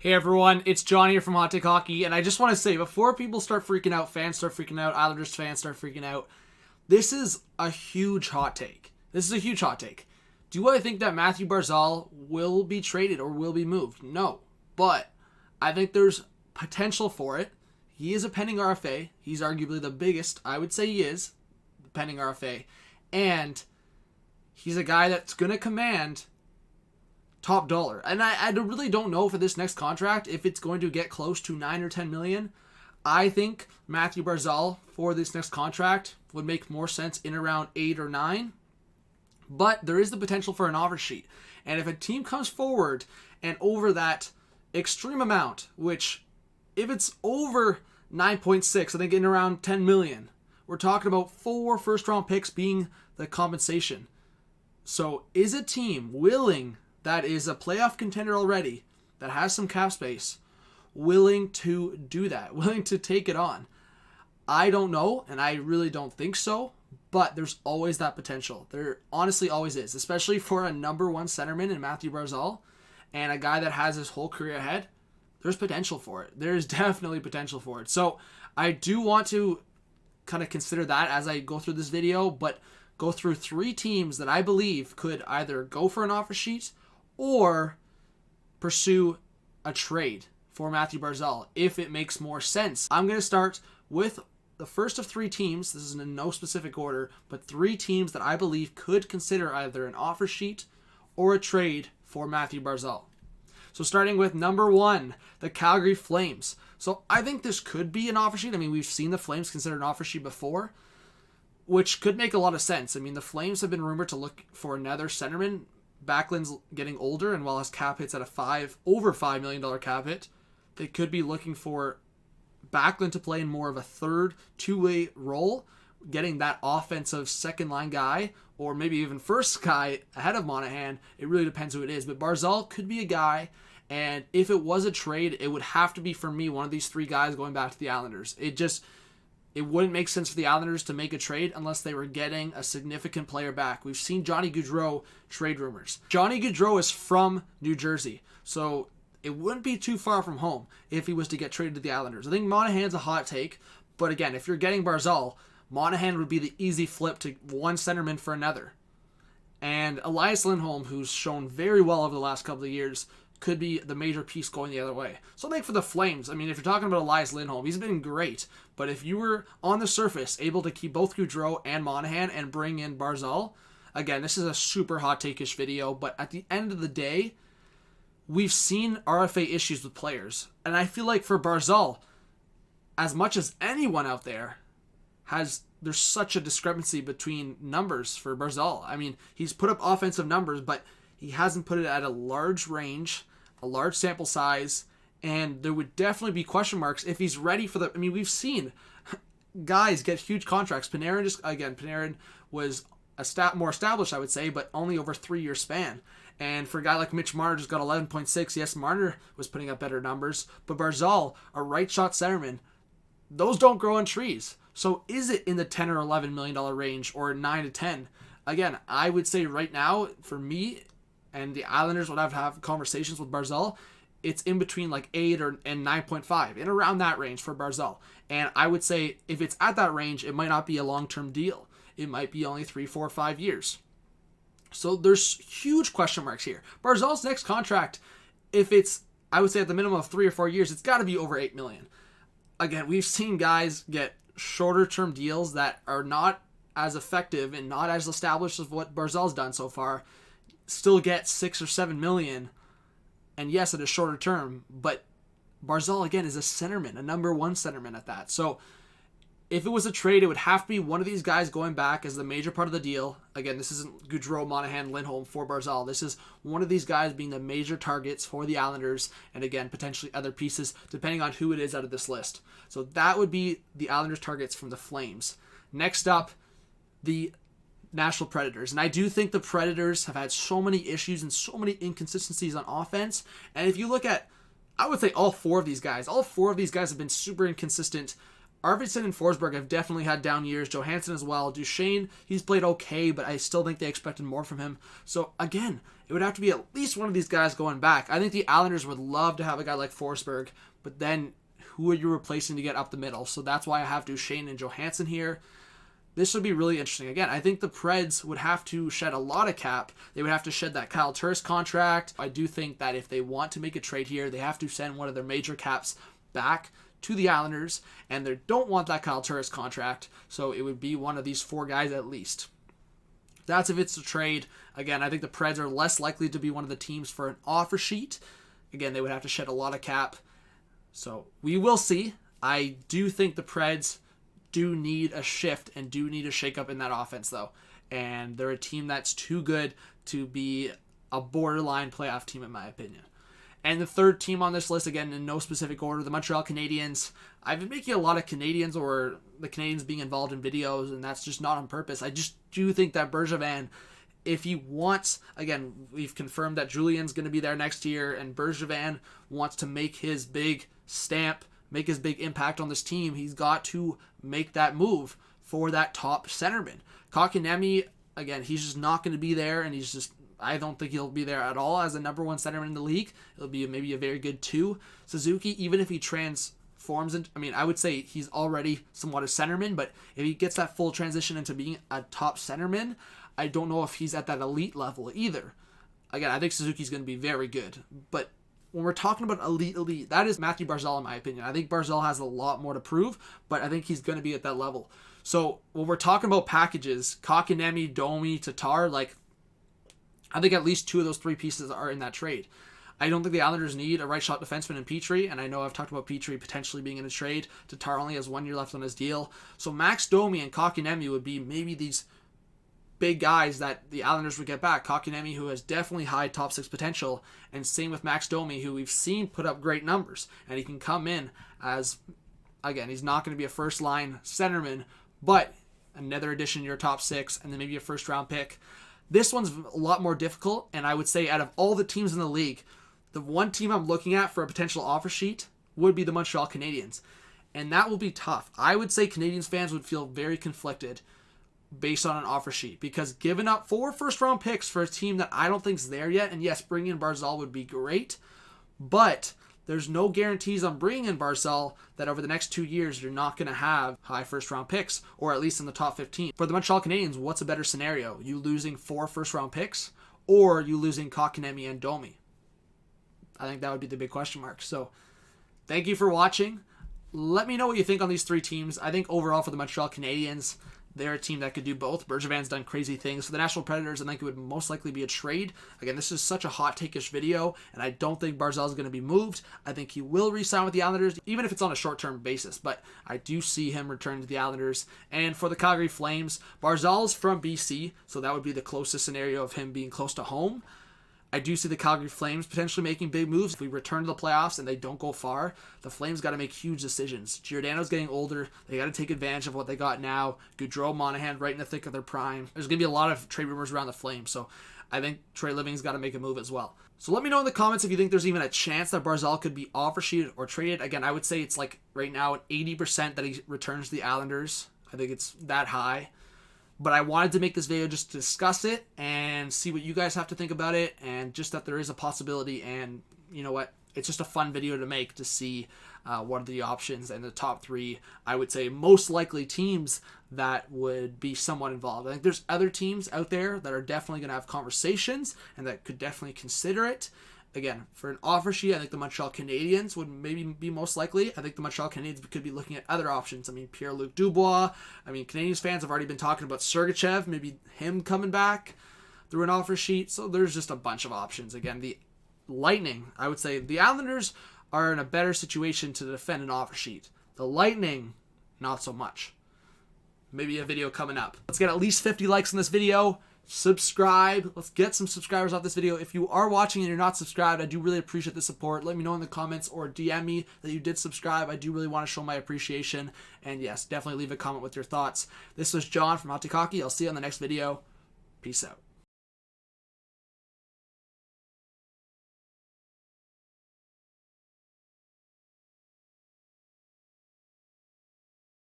Hey everyone, it's John here from Hot Take Hockey, and I just want to say, before people start freaking out, fans start freaking out, Islanders fans start freaking out, this is a huge hot take. This is a huge hot take. Do I think that Mathew Barzal will be traded or will be moved? No. But I think there's potential for it. He is a pending RFA. He's arguably the biggest, I would say he is, the pending RFA. And he's a guy that's going to command top dollar. And I really don't know for this next contract if it's going to get close to 9 or 10 million. I think Mathew Barzal for this next contract would make more sense in around 8 or 9. But there is the potential for an offer sheet. And if a team comes forward and over that extreme amount, which if it's over 9.6, I think in around 10 million, we're talking about 4 first-round picks being the compensation. So is a team willing, that is a playoff contender already, that has some cap space, willing to do that, willing to take it on? I don't know, and I really don't think so, but there's always that potential. There honestly always is, especially for a number one centerman in Mathew Barzal and a guy that has his whole career ahead. There's potential for it. There's definitely potential for it. So I do want to kind of consider that as I go through this video, but go through 3 teams that I believe could either go for an offer sheet or pursue a trade for Mathew Barzal if it makes more sense. I'm going to start with the first of 3 teams. This is in no specific order, but 3 teams that I believe could consider either an offer sheet or a trade for Mathew Barzal. So starting with number 1, the Calgary Flames. So I think this could be an offer sheet. I mean, we've seen the Flames consider an offer sheet before, which could make a lot of sense. I mean, the Flames have been rumored to look for another centerman. Backlund's getting older, and while his cap hit's at over $5 million cap hit, they could be looking for Backlund to play in more of a third two-way role, getting that offensive second-line guy, or maybe even first guy ahead of Monahan. It really depends who it is. But Barzal could be a guy, and if it was a trade, it would have to be, for me, one of these 3 guys going back to the Islanders. It wouldn't make sense for the Islanders to make a trade unless they were getting a significant player back. We've seen Johnny Gaudreau trade rumors. Johnny Gaudreau is from New Jersey, so it wouldn't be too far from home if he was to get traded to the Islanders. I think Monahan's a hot take, but again, if you're getting Barzal, Monahan would be the easy flip to one centerman for another. And Elias Lindholm, who's shown very well over the last couple of years, could be the major piece going the other way. So I think for the Flames, I mean, if you're talking about Elias Lindholm, he's been great. But if you were on the surface able to keep both Gaudreau and Monahan and bring in Barzal, again, this is a super hot take-ish video, but at the end of the day, we've seen RFA issues with players. And I feel like for Barzal, as much as anyone out there, there's such a discrepancy between numbers for Barzal. I mean, he's put up offensive numbers, but he hasn't put it at a large range, a large sample size, and there would definitely be question marks if he's ready for the... I mean, we've seen guys get huge contracts. Panarin was more established, I would say, but only over a 3-year span. And for a guy like Mitch Marner, just got 11.6. Yes, Marner was putting up better numbers, but Barzal, a right-shot centerman, those don't grow on trees. So is it in the $10 or $11 million range or 9 to 10? Again, I would say right now, for me, and the Islanders would have conversations with Barzal, it's in between like 8 and 9.5, in around that range for Barzal. And I would say if it's at that range, it might not be a long-term deal. It might be only 3, 4, 5 years. So there's huge question marks here. Barzal's next contract, if it's, I would say at the minimum of 3 or 4 years, it's got to be over $8 million. Again, we've seen guys get shorter-term deals that are not as effective and not as established as what Barzal's done so far, still get 6 or 7 million, and yes, at a shorter term, but Barzal, again, is a centerman, a number 1 centerman at that. So if it was a trade, it would have to be one of these guys going back as the major part of the deal. Again, this isn't Gaudreau, Monahan, Lindholm for Barzal. This is one of these guys being the major targets for the Islanders, and again, potentially other pieces, depending on who it is out of this list. So that would be the Islanders' targets from the Flames. Next up, the Nashville Predators. And I do think the Predators have had so many issues and so many inconsistencies on offense. And if you look at, I would say all 4 of these guys have been super inconsistent Arvidsson and Forsberg have definitely had down years. Johansson as well. Duchesne, he's played okay, but I still think they expected more from him. So again, it would have to be at least one of these guys going back. I think the Islanders would love to have a guy like Forsberg, but then who are you replacing to get up the middle? So that's why I have Duchesne and Johansson here. This would be really interesting. Again, I think the Preds would have to shed a lot of cap. They would have to shed that Kyle Turris contract. I do think that if they want to make a trade here, they have to send one of their major caps back to the Islanders, and they don't want that Kyle Turris contract, so it would be one of these 4 guys at least. That's if it's a trade. Again, I think the Preds are less likely to be one of the teams for an offer sheet. Again, they would have to shed a lot of cap. So we will see. I do think the Preds do need a shift and do need a shakeup in that offense, though. And they're a team that's too good to be a borderline playoff team, in my opinion. And the third team on this list, again, in no specific order, the Montreal Canadiens. I've been making a lot of Canadiens or the Canadiens being involved in videos, and that's just not on purpose. I just do think that Bergevin, if he wants, again, we've confirmed that Julian's going to be there next year, and Bergevin wants to make his big stamp, make his big impact on this team, he's got to make that move for that top centerman. Kotkaniemi, again, he's just not going to be there, and I don't think he'll be there at all as a number 1 centerman in the league. It'll be maybe a very good 2. Suzuki, even if he transforms into, I would say he's already somewhat a centerman, but if he gets that full transition into being a top centerman, I don't know if he's at that elite level either. Again, I think Suzuki's going to be very good, but when we're talking about elite, that is Mathew Barzal in my opinion. I think Barzal has a lot more to prove, but I think he's going to be at that level. So when we're talking about packages, Kotkaniemi, Domi, Tatar, I think at least 2 of those 3 pieces are in that trade. I don't think the Islanders need a right shot defenseman in Petrie, and I know I've talked about Petrie potentially being in a trade. Tatar only has 1 year left on his deal. So Max Domi and Kotkaniemi would be maybe these big guys that the Islanders would get back. Kotkaniemi, who has definitely high top 6 potential, and same with Max Domi, who we've seen put up great numbers, and he can come in as, again, he's not going to be a first-line centerman, but another addition to your top 6, and then maybe a first-round pick. This one's a lot more difficult, and I would say out of all the teams in the league, the one team I'm looking at for a potential offer sheet would be the Montreal Canadiens. And that will be tough. I would say Canadiens fans would feel very conflicted based on an offer sheet, because giving up 4 first-round picks for a team that I don't think's there yet, and yes, bringing in Barzal would be great, but there's no guarantees on bringing in Barzal that over the next 2 years you're not going to have high first-round picks, or at least in the top 15. For the Montreal Canadiens, what's a better scenario? You losing 4 first-round picks, or you losing Kotkaniemi and Domi? I think that would be the big question mark. So thank you for watching. Let me know what you think on these 3 teams. I think overall for the Montreal Canadiens, they're a team that could do both. Bergevin's done crazy things. For the Nashville Predators, I think it would most likely be a trade. Again, this is such a hot take-ish video, and I don't think Barzal is going to be moved. I think he will re-sign with the Islanders, even if it's on a short-term basis, but I do see him returning to the Islanders. And for the Calgary Flames, Barzal's from BC, so that would be the closest scenario of him being close to home. I do see the Calgary Flames potentially making big moves. If we return to the playoffs and they don't go far, the Flames got to make huge decisions. Giordano's getting older. They got to take advantage of what they got now. Gaudreau, Monahan, right in the thick of their prime. There's going to be a lot of trade rumors around the Flames, so I think Trey Living's got to make a move as well. So let me know in the comments if you think there's even a chance that Barzal could be offer sheeted or traded. Again, I would say it's right now at 80% that he returns to the Islanders. I think it's that high. But I wanted to make this video just to discuss it and see what you guys have to think about it, and just that there is a possibility, and you know what? It's just a fun video to make to see what are the options and the top 3, I would say, most likely teams that would be somewhat involved. I think there's other teams out there that are definitely going to have conversations and that could definitely consider it. Again, for an offer sheet, I think the Montreal Canadiens would maybe be most likely. I think the Montreal Canadiens could be looking at other options. Pierre-Luc Dubois. Canadiens fans have already been talking about Sergachev, maybe him coming back through an offer sheet. So there's just a bunch of options. Again, the Lightning, I would say the Islanders are in a better situation to defend an offer sheet. The Lightning, not so much. Maybe a video coming up. Let's get at least 50 likes on this video. Subscribe. Let's get some subscribers off this video. If you are watching and you're not subscribed, I do really appreciate the support. Let me know in the comments or DM me that you did subscribe. I do really want to show my appreciation. And yes, definitely leave a comment with your thoughts. This was John from RPO Bay Adelaide. I'll see you on the next video. Peace out.